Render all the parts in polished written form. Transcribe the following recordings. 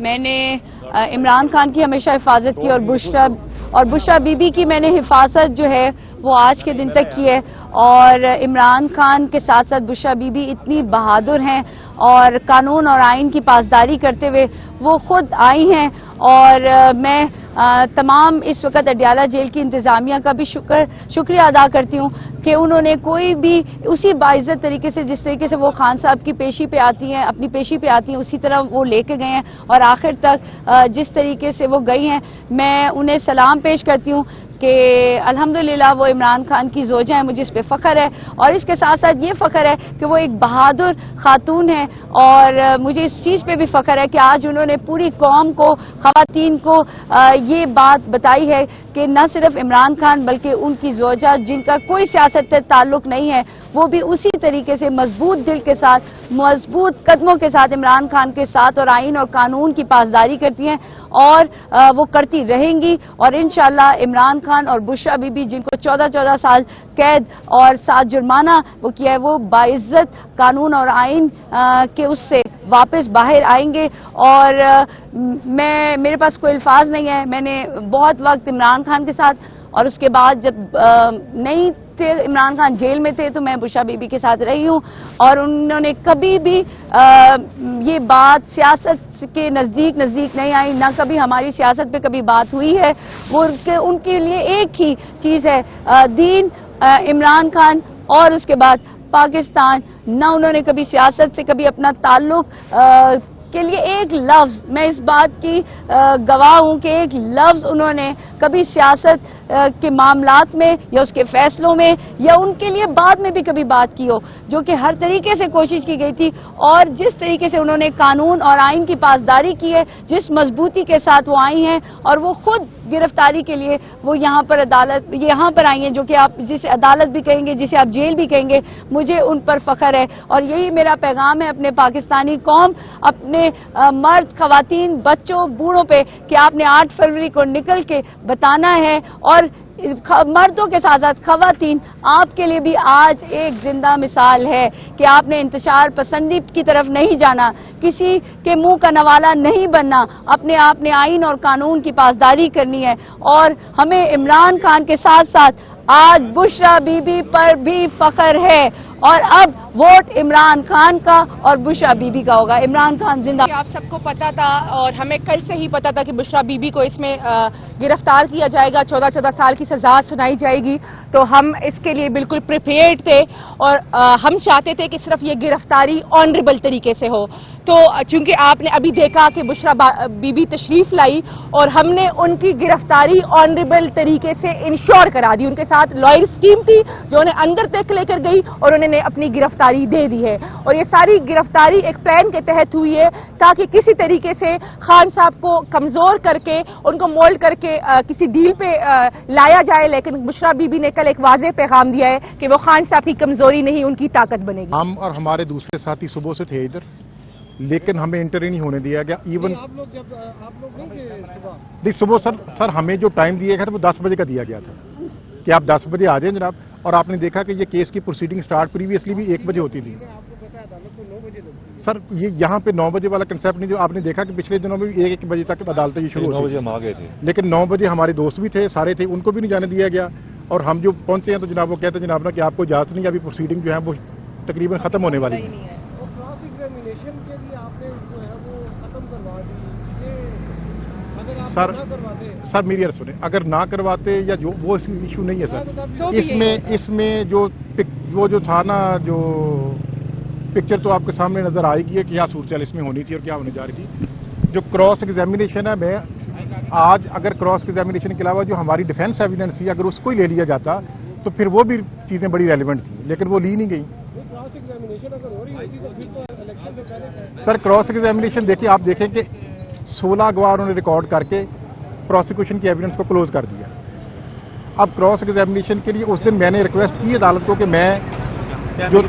میں نے عمران خان کی ہمیشہ حفاظت کی اور بشرا بی بی کی میں نے حفاظت جو ہے وہ آج کے دن تک کی ہے. اور عمران خان کے ساتھ ساتھ بشرا بی بی اتنی بہادر ہیں اور قانون اور آئین کی پاسداری کرتے ہوئے وہ خود آئی ہیں. اور میں تمام اس وقت اڈیالہ جیل کی انتظامیہ کا بھی شکریہ ادا کرتی ہوں کہ انہوں نے کوئی بھی اسی باعزت طریقے سے جس طریقے سے وہ خان صاحب کی پیشی پہ آتی ہیں اپنی پیشی پہ آتی ہیں اسی طرح وہ لے کے گئے ہیں اور آخر تک جس طریقے سے وہ گئی ہیں میں انہیں سلام پیش کرتی ہوں کہ الحمدللہ وہ عمران خان کی زوجہ ہیں. مجھے اس پہ فخر ہے اور اس کے ساتھ ساتھ یہ فخر ہے کہ وہ ایک بہادر خاتون ہیں اور مجھے اس چیز پہ بھی فخر ہے کہ آج انہوں نے پوری قوم کو خواتین کو یہ بات بتائی ہے کہ نہ صرف عمران خان بلکہ ان کی زوجہ جن کا کوئی سیاست سے تعلق نہیں ہے وہ بھی اسی طریقے سے مضبوط دل کے ساتھ مضبوط قدموں کے ساتھ عمران خان کے ساتھ اور آئین اور قانون کی پاسداری کرتی ہیں اور وہ کرتی رہیں گی. اور انشاءاللہ عمران خان اور بشرا بی بی جن کو 14 سال قید اور 7 جرمانہ وہ کیا ہے وہ باعزت قانون اور آئین کے اس سے واپس باہر آئیں گے. اور میرے پاس کوئی الفاظ نہیں ہے. میں نے بہت وقت عمران خان کے ساتھ اور اس کے بعد جب نہیں تھے عمران خان جیل میں تھے تو میں بشرا بی بی کے ساتھ رہی ہوں اور انہوں نے کبھی بھی یہ بات سیاست کے نزدیک نہیں آئی نہ کبھی ہماری سیاست پہ کبھی بات ہوئی ہے. وہ ان کے لیے ایک ہی چیز ہے دین عمران خان اور اس کے بعد پاکستان. نہ انہوں نے کبھی سیاست سے کبھی اپنا تعلق کے لیے ایک لفظ میں اس بات کی گواہ ہوں کہ ایک لفظ انہوں نے کبھی سیاست کے معاملات میں یا اس کے فیصلوں میں یا ان کے لیے بعد میں بھی کبھی بات کی ہو جو کہ ہر طریقے سے کوشش کی گئی تھی. اور جس طریقے سے انہوں نے قانون اور آئین کی پاسداری کی ہے جس مضبوطی کے ساتھ وہ آئی ہیں اور وہ خود گرفتاری کے لیے وہ یہاں پر آئی ہیں جو کہ آپ جسے عدالت بھی کہیں گے جسے آپ جیل بھی کہیں گے مجھے ان پر فخر ہے. اور یہی میرا پیغام ہے اپنے پاکستانی قوم اپنے مرد خواتین بچوں بوڑھوں پہ کہ آپ نے 8 فروری کو نکل کے بتانا ہے. اور مردوں کے ساتھ ساتھ خواتین آپ کے لیے بھی آج ایک زندہ مثال ہے کہ آپ نے انتشار پسندی کی طرف نہیں جانا کسی کے منہ کا نوالا نہیں بننا اپنے آپ نے آئین اور قانون کی پاسداری کرنی ہے. اور ہمیں عمران خان کے ساتھ ساتھ آج بشرا بی بی پر بھی فخر ہے اور اب ووٹ عمران خان کا اور بشرا بی بی کا ہوگا. عمران خان زندہ. آپ سب کو پتا تھا اور ہمیں کل سے ہی پتا تھا کہ بشرا بی بی کو اس میں گرفتار کیا جائے گا 14 سال کی سزا سنائی جائے گی تو ہم اس کے لیے بالکل پریپیئرڈ تھے اور ہم چاہتے تھے کہ صرف یہ گرفتاری آنریبل طریقے سے ہو. تو چونکہ آپ نے ابھی دیکھا کہ بشرا بی بی تشریف لائی اور ہم نے ان کی گرفتاری آنریبل طریقے سے انشور کرا دی. ان کے ساتھ لائر اسکیم تھی جو انہیں اندر تک لے کر گئی اور انہوں نے اپنی گرفتاری دے دی ہے. اور یہ ساری گرفتاری ایک پلان کے تحت ہوئی ہے تاکہ کسی طریقے سے خان صاحب کو کمزور کر کے ان کو مولڈ کر کے کسی ڈیل پہ لایا جائے. لیکن بشرا بی بی نے کل ایک واضح پیغام دیا ہے کہ وہ خان صاحب کی کمزوری نہیں ان کی طاقت بنے گی. ہم اور ہمارے دوسرے ساتھی صبح سے تھے ادھر لیکن ہمیں انٹر ہی نہیں ہونے دیا گیا. ایون صبح سر ہمیں جو ٹائم دیا گیا تھا وہ 10 بجے کا دیا گیا تھا کہ آپ 10 بجے آ جائیں جناب. اور آپ نے دیکھا کہ یہ کیس کی پروسیڈنگ سٹارٹ پریویسلی بھی 1 بجے ہوتی تھی. سر یہ یہاں پہ 9 بجے والا کنسیپٹ نہیں جو آپ نے دیکھا کہ پچھلے دنوں میں بھی 1 بجے تک عدالتیں شروع 9 بجے ہم آ گئے تھے لیکن 9 بجے ہمارے دوست بھی تھے سارے تھے ان کو بھی نہیں جانے دیا گیا. اور ہم جو پہنچے ہیں تو جناب وہ کہتے ہیں جناب نا کہ آپ کو اجازت نہیں ابھی پروسیڈنگ جو ہے وہ تقریباً ختم ہونے والی ہے. سر میری عرض سنیں اگر نہ کرواتے یا جو وہ ایشو نہیں ہے سر. اس میں جو تھا نا جو پکچر تو آپ کے سامنے نظر آئے گی کہ کیا صورتحال اس میں ہونی تھی اور کیا ہونے جا رہی تھی. جو کراس ایگزامینیشن ہے میں آج اگر کراس ایگزامینیشن کے علاوہ جو ہماری ڈیفینس ایویڈنس تھی اگر اس کو ہی لے لیا جاتا تو پھر وہ بھی چیزیں بڑی ریلیونٹ تھیں لیکن وہ لی نہیں گئی. سر کراس ایگزامینیشن دیکھیے آپ دیکھیں کہ 16 اغوا انہوں نے ریکارڈ کر کے پروسیکیوشن کی ایویڈنس کو کلوز کر دیا. اب کراس ایگزامینیشن کے لیے اس دن میں نے ریکویسٹ کی عدالت کو کہ میں جو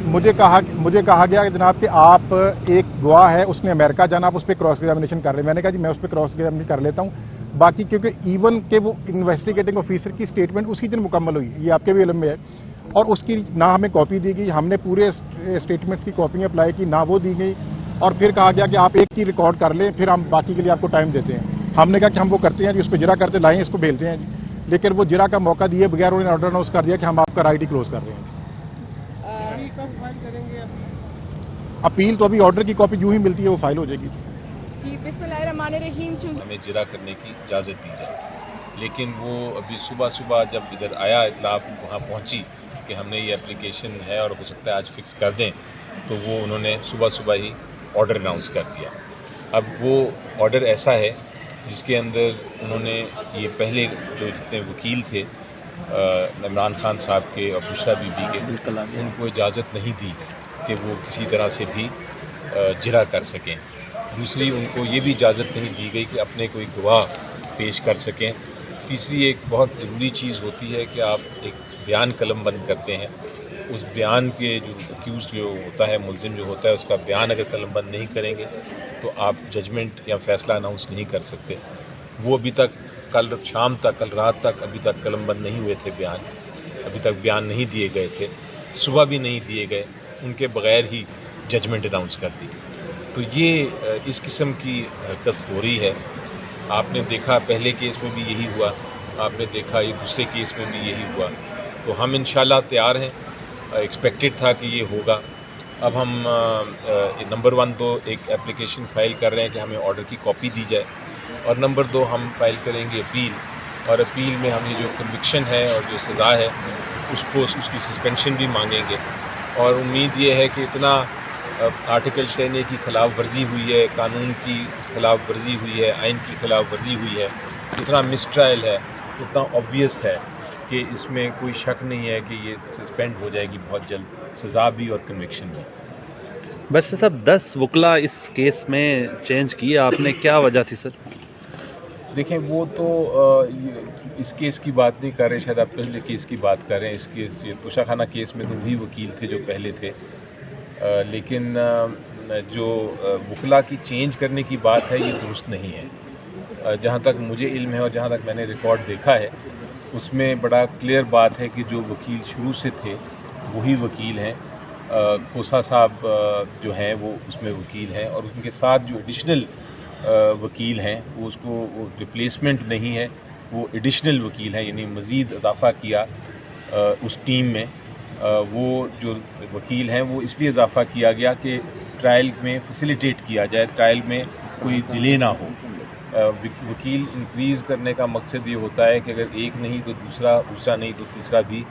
مجھے کہا گیا کہ جناب کہ آپ ایک گواہ ہے اس نے امریکہ جانا آپ اس پہ کراس ایگزامینیشن کر رہے ہیں. میں نے کہا جی میں اس پہ کراس ایگزامینیشن کر لیتا ہوں باقی کیونکہ ایون کہ وہ انویسٹیگیٹنگ آفیسر کی سٹیٹمنٹ اسی دن مکمل ہوئی یہ آپ کے بھی علم میں ہے اور اس کی نہ ہمیں کاپی دی گئی. ہم نے پورے اسٹیٹمنٹس کی کاپی اپلائی کی، نہ وہ دی گئی، اور پھر کہا گیا کہ آپ ایک کی ریکارڈ کر لیں، پھر ہم باقی کے لیے آپ کو ٹائم دیتے ہیں. ہم نے کہا کہ ہم وہ کرتے ہیں جی، اس پہ جرا کرتے لائیں، اس کو بھیجتے ہیں جی. لیکن وہ جرا کا موقع دیے بغیر انہوں نے آرڈر اناؤنس کر دیا کہ ہم آپ کا رائٹ ہی کلوز کر رہے ہیں. اپیل تو ابھی آرڈر کی کاپی جو ہی ملتی ہے وہ فائل ہو جائے گی. بسم اللہ الرحمن الرحیم. ہمیں جرا کرنے کی اجازت دی جائے، لیکن وہ ابھی صبح جب ادھر آیا اطلاع وہاں پہنچی کہ ہم نے یہ اپلیکیشن ہے اور ہو سکتا ہے آج فکس کر دیں، تو وہ انہوں نے صبح ہی آرڈر اناؤنس کر دیا. اب وہ آرڈر ایسا ہے جس کے اندر انہوں نے یہ پہلے جو جتنے وکیل تھے عمران خان صاحب کے اور بشرا بی بی کے، ان کو اجازت نہیں دی کہ وہ کسی طرح سے بھی جرا کر سکیں. دوسری، ان کو یہ بھی اجازت نہیں دی گئی کہ اپنے کوئی گواہ پیش کر سکیں. تیسری ایک بہت ضروری چیز ہوتی ہے کہ آپ ایک بیان قلم بند کرتے ہیں، اس بیان کے جو ایکیوز جو ہوتا ہے، ملزم جو ہوتا ہے، اس کا بیان اگر قلم بند نہیں کریں گے تو آپ ججمنٹ یا فیصلہ اناؤنس نہیں کر سکتے. وہ ابھی تک کل شام تک، کل رات تک ابھی تک قلم بند نہیں ہوئے تھے بیان، ابھی تک بیان نہیں دیے گئے تھے، صبح بھی نہیں دیے گئے، ان کے بغیر ہی ججمنٹ اناؤنس کر دی. تو یہ اس قسم کی حرکت ہو رہی ہے. آپ نے دیکھا پہلے کیس میں بھی یہی ہوا، آپ نے دیکھا یہ دوسرے کیس میں بھی یہی ہوا. تو ہم انشاءاللہ تیار ہیں، ایکسپیکٹڈ تھا کہ یہ ہوگا. اب ہم نمبر 1 تو ایک اپلیکیشن فائل کر رہے ہیں کہ ہمیں آرڈر کی کاپی دی جائے، اور نمبر 2 ہم فائل کریں گے اپیل، اور اپیل میں ہم یہ جو کنوکشن ہے اور جو سزا ہے اس کی سسپینشن بھی مانگیں گے. اور امید یہ ہے کہ اتنا آرٹیکل 10A کی خلاف ورزی ہوئی ہے، قانون کی خلاف ورزی ہوئی ہے، آئین کی خلاف ورزی ہوئی ہے، اتنا مس ٹرائل ہے، اتنا آبویس ہے کہ اس میں کوئی شک نہیں ہے کہ یہ سسپینڈ ہو جائے گی بہت جلد، سزا بھی اور کنوکشن بھی. بس صاحب 10 وکلا اس کیس میں چینج کیے آپ نے، کیا وجہ تھی سر؟ دیکھیں وہ تو اس کیس کی بات نہیں کر رہے، شاید آپ پہلے کیس کی بات کر رہے ہیں. اس کیس یہ توشہ خانہ کیس میں تو وہی وکیل تھے جو پہلے تھے، لیکن جو وکلا کی چینج کرنے کی بات ہے یہ درست نہیں ہے. جہاں تک مجھے علم ہے اور جہاں تک میں نے ریکارڈ دیکھا ہے اس میں بڑا کلیئر بات ہے کہ جو وکیل شروع سے تھے وہی وکیل ہیں. کھوسا صاحب جو ہیں وہ اس میں وکیل ہیں، اور ان کے ساتھ جو ایڈیشنل وکیل ہیں وہ اس کو وہ ریپلیسمنٹ نہیں ہے، وہ ایڈیشنل وکیل ہیں، یعنی مزید اضافہ کیا اس ٹیم میں. وہ جو وکیل ہیں وہ اس لیے اضافہ کیا گیا کہ ٹرائل میں فیسیلیٹیٹ کیا جائے، ٹرائل میں کوئی ڈیلے نہ ہو. وکیل انکریز کرنے کا مقصد یہ ہوتا ہے کہ اگر ایک نہیں تو دوسرا نہیں تو تیسرا بھی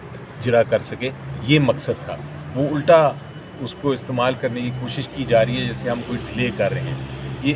جرا کر سکے، یہ مقصد تھا. وہ الٹا اس کو استعمال کرنے کی کوشش کی جا رہی ہے جیسے ہم کوئی ڈیلے کر رہے ہیں.